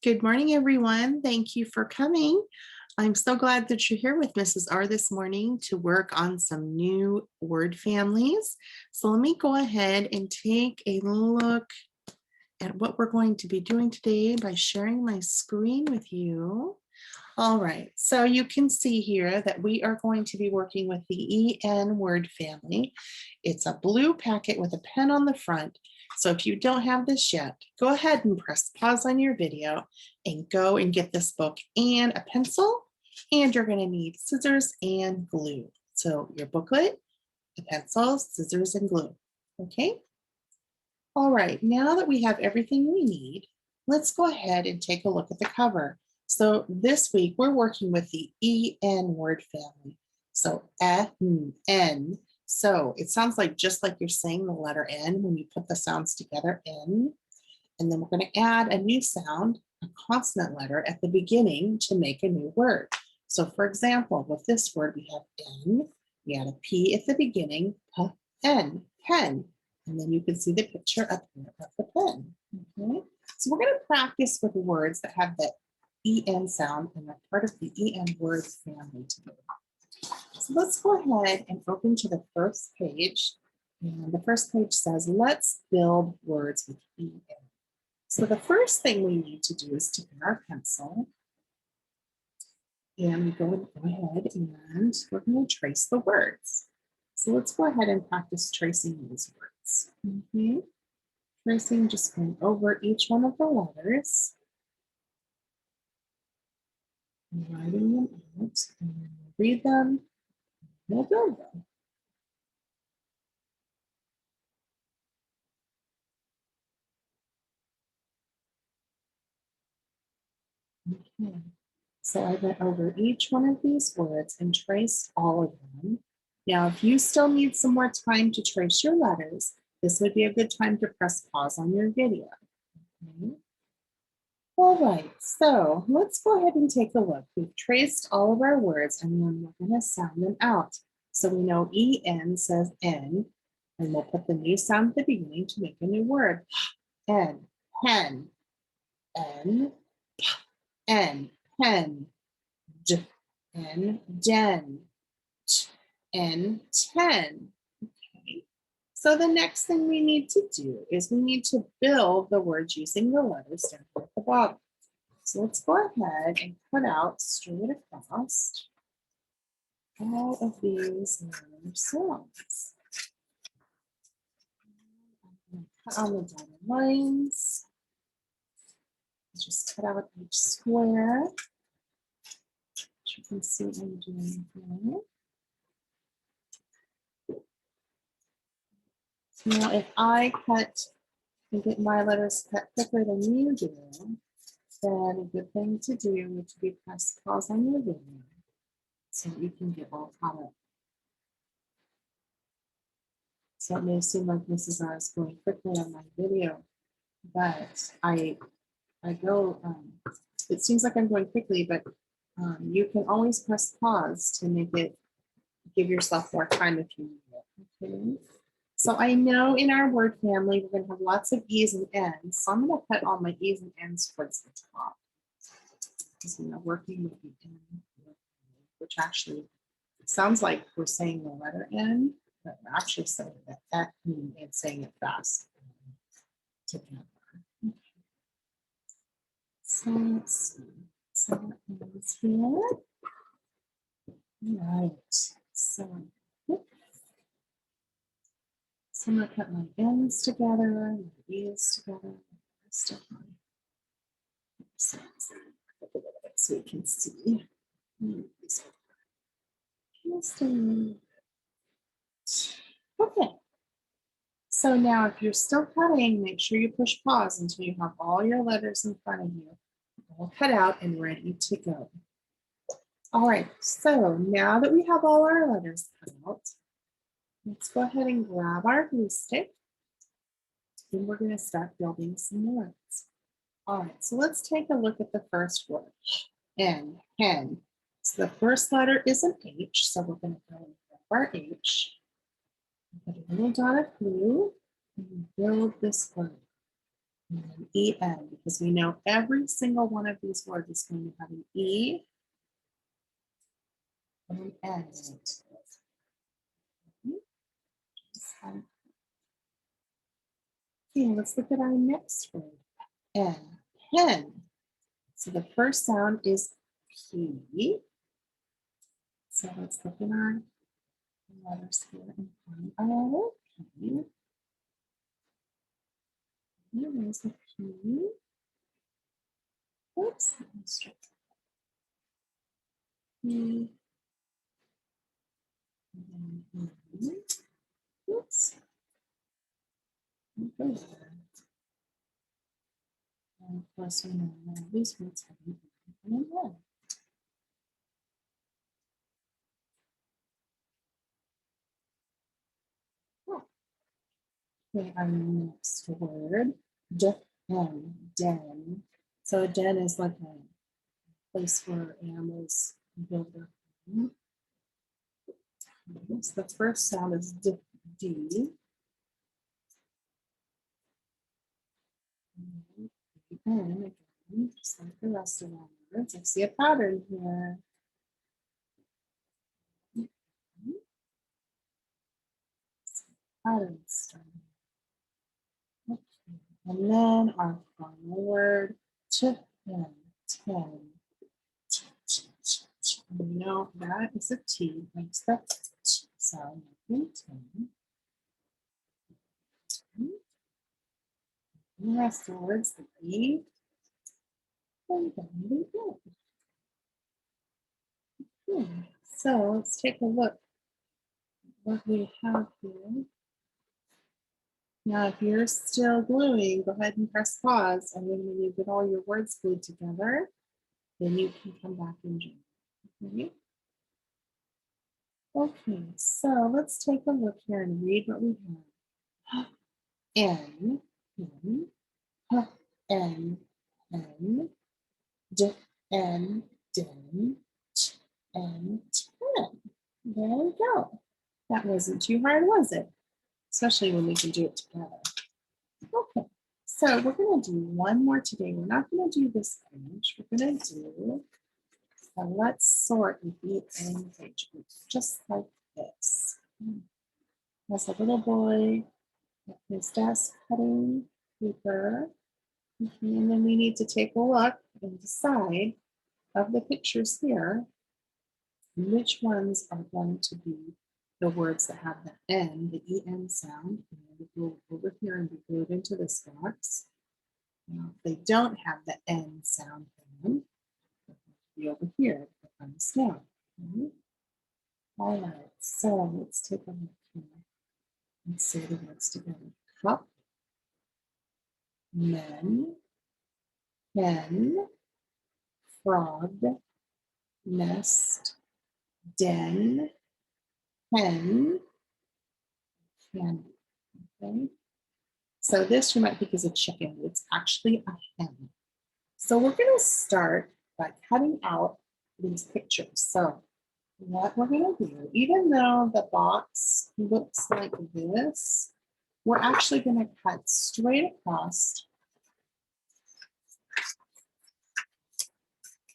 Good morning, everyone. Thank you for coming. I'm so glad that you're here with Mrs. R this morning to work on some new word families. So let me go ahead and take a look at what we're going to be doing today by sharing my screen with you. All right, so you can see here that we are going to be working with the EN word family. It's a blue packet with a pen on the front. So if you don't have this yet, go ahead and press pause on your video and go and get this book and a pencil. And you're going to need scissors and glue. So your booklet, the pencil, scissors, and glue. Okay? All right, now that we have everything we need, let's go ahead and take a look at the cover. So this week we're working with the EN word family. So N. So it sounds like just like you're saying the letter N when you put the sounds together, N. And then we're going to add a new sound, a consonant letter at the beginning to make a new word. So for example, with this word we have N, we add a P at the beginning, N, pen. And then you can see the picture up here of the pen. Okay? So we're going to practice with words that have the EN sound and are part of the EN word family today. So let's go ahead and open to the first page. And the first page says, let's build words with EN. So the first thing we need to do is to get our pencil. And we go ahead and we're going to trace the words. So let's go ahead and practice tracing these words. Tracing, just going over each one of the letters. And writing them out. And then we'll read them. And we'll build them. Okay. So I went over each one of these words and traced all of them. Now, if you still need some more time to trace your letters, this would be a good time to press pause on your video. Okay. All right, so let's go ahead and take a look. We've traced all of our words and then we're going to sound them out. So we know EN says N, and we'll put the new sound at the beginning to make a new word. N, pen, N, N, pen, D, N, den, T, N, 10. Okay. So the next thing we need to do is we need to build the words using the letters down here at the bottom. So let's go ahead and cut out straight across all of these letter sounds. Cut on the dotted lines. Just cut out each square. You can see what I'm doing here. So now if I cut and get my letters cut quicker than you do, then a good thing to do would be press pause on your video so you can get all caught up. So it may seem like Mrs. R is going quickly on my video, but I go, it seems like I'm going quickly, but you can always press pause to make it, give yourself more time if you need it. Okay. So I know in our word family, we're going to have lots of E's and N's. So I'm going to put all my E's and N's towards the top. Because we're working with the N, which actually sounds like we're saying the letter N, but we're actually saying that and saying it fast together. Okay. So let's see. So that is here. All right. So I'm going to put my N's together, my E's together, so we can see. Okay. So now if you're still cutting, make sure you push pause until you have all your letters in front of you, all cut out and ready to go. All right, so now that we have all our letters cut out, let's go ahead and grab our glue stick and we're going to start building some words. All right, so let's take a look at the first word, N, hen. So the first letter is an H, so we're going to go and grab our H, put a little dot of glue, and build this word. and then E-N, because we know every single one of these words is going to have an E and an N in it. Okay, let's look at our next word, N, pen. So the first sound is P. So let's look at our letters here and find our P. There's the P. Oops, P. And then E. Oops. And of course, we know that these words have an E and an N. Okay, our next word, den. So a den is like a place where animals build their home. So the first sound is D. And again, just like the rest of our words, I see a pattern here. Pattern starting. Okay. And then our final word, ten. No, that is a T, makes that sound like 10. The rest of the words, the E, and then the N. Okay, so let's take a look at what we have here. Now, if you're still gluing, go ahead and press pause, and then when you get all your words glued together, then you can come back and join. Okay. Okay, so let's take a look here and read what we have. N, N, H, N, N, D, N, din, Ch, N, ten. There we go. That wasn't too hard, was it? Especially when we can do it together. Okay, so we're going to do one more today. We're not going to do this page. We're going to do a let's sort and beat any page, just like this. There's a little boy at his desk cutting paper. And then we need to take a look and decide of the pictures here, which ones are going to be the words that have the N, the EN sound. And we'll go over here and be glued into this box. Now, if they don't have the N sound in them, they'll be over here on the snout. Okay. All right, so let's take a look here and say the words together. Cup, men, hen, frog, nest, den, hen, candy. Okay. So this you might think is a chicken, but it's actually a hen. So we're going to start by cutting out these pictures. So what we're going to do, even though the box looks like this, we're actually going to cut straight across,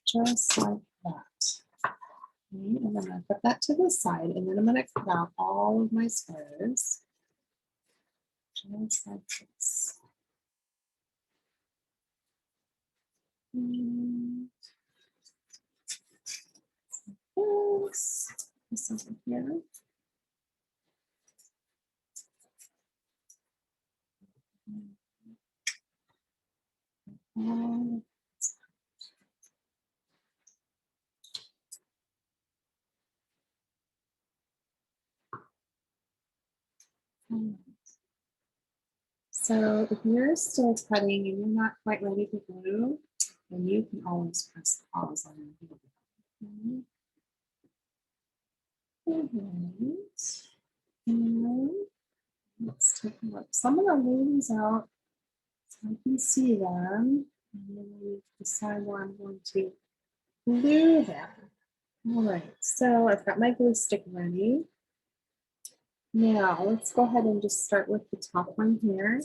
just like that. Okay, and then I'm going to put that to the side, and then I'm going to cut out all of my squares, just like this. And this over here. And so if you're still cutting and you're not quite ready to glue, then you can always press pause on your video. And let's take a look. So I'm going to lay these out so I can see them. And then we decide where I'm going to glue them. All right, so I've got my glue stick ready. Now let's go ahead and just start with the top one here.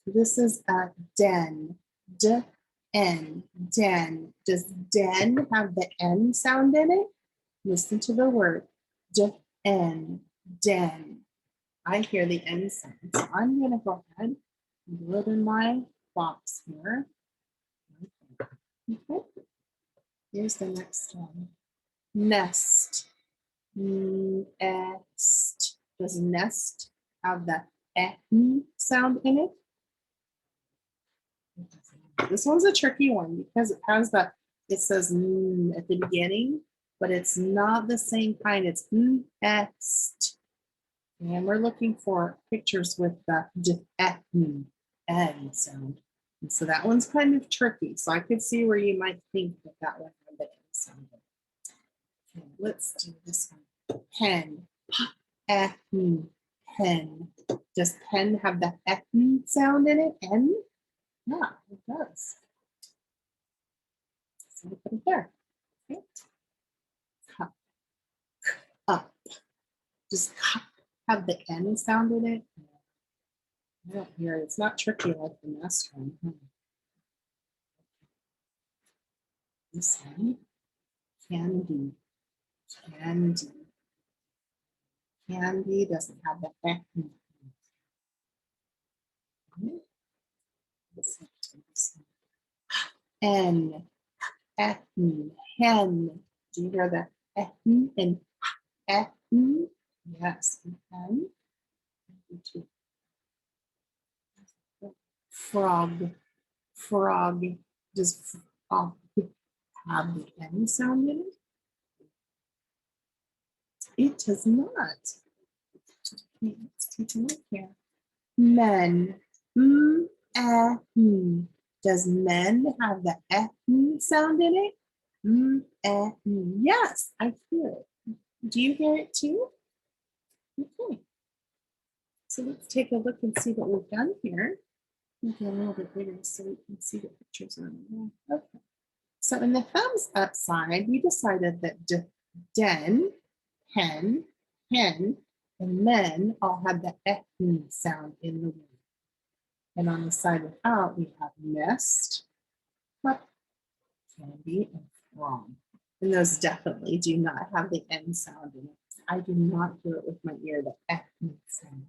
This is a den. D-N, den. Does den have the N sound in it? Listen to the word. D-N, den. I hear the N sound. So I'm going to go ahead and do it in my box here. Okay. Here's the next one. Nest. Nest. Does nest have the N sound in it? This one's a tricky one because it has the, it says at the beginning, but it's not the same kind. It's nest. And we're looking for pictures with the N sound. And so that one's kind of tricky. So I could see where you might think that that one had the N sound. Okay, let's do this one. Pen. Pen. Pen. Does pen have the N sound in it? N? Yeah, it does. So we'll put it there. Okay. Cup. Up. Does cup have the N sound in it? I don't hear it. It's not tricky like the last one. This one. Candy. Candy. Candy doesn't have the N. N. N. Hen. Do you hear the N and N? Yes. N. Frog. Frog. Does frog have the N sound in it? It does not. Okay, let's take a look here. Men. M-E-N. Does men have the N sound in it? M-E-N. Yes, I hear it. Do you hear it too? Okay. So let's take a look and see what we've done here. Make it a little bit bigger so we can see the pictures on it. Okay. So in the thumbs up side, we decided that den, pen, hen, and men all have the N sound in the word. And on the side without, we have nest, cup, candy, and frog. And those definitely do not have the N sound in it. I do not hear it with my ear, the N sound.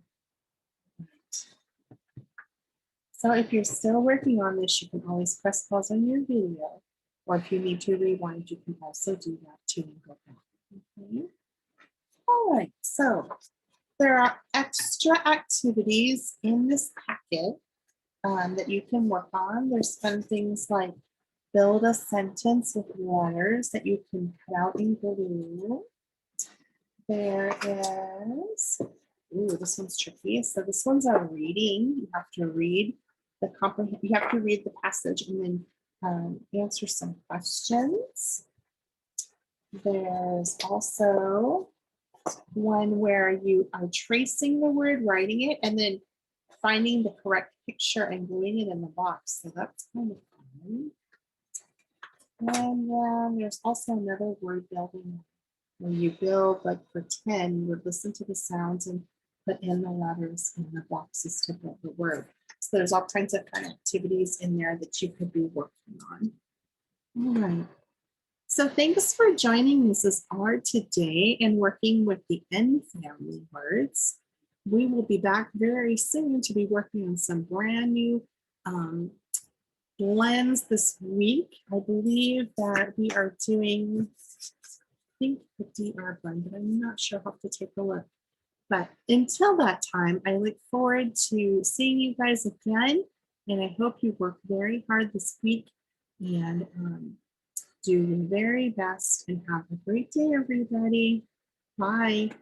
So if you're still working on this, you can always press pause on your video. Or if you need to rewind, you can also do that too and go back. Okay. All right, so there are extra activities in this packet that you can work on. There's fun things like build a sentence with letters that you can cut out in blue. There is, ooh, this one's tricky. So this one's a reading. You have to read the you have to read the passage and then answer some questions. There's also one where you are tracing the word, writing it, and then finding the correct picture and gluing it in the box. So that's kind of fun. And then there's also another word building where you build, like for 10, you would listen to the sounds and put in the letters in the boxes to build the word. So there's all kinds of fun activities in there that you could be working on. All right. So thanks for joining Mrs. R today and working with the N family words. We will be back very soon to be working on some brand new blends this week. I believe that we are doing, I think the DR blend, but I'm not sure. I'll have to take a look. But until that time, I look forward to seeing you guys again. And I hope you work very hard this week and do your very best and have a great day, everybody. Bye.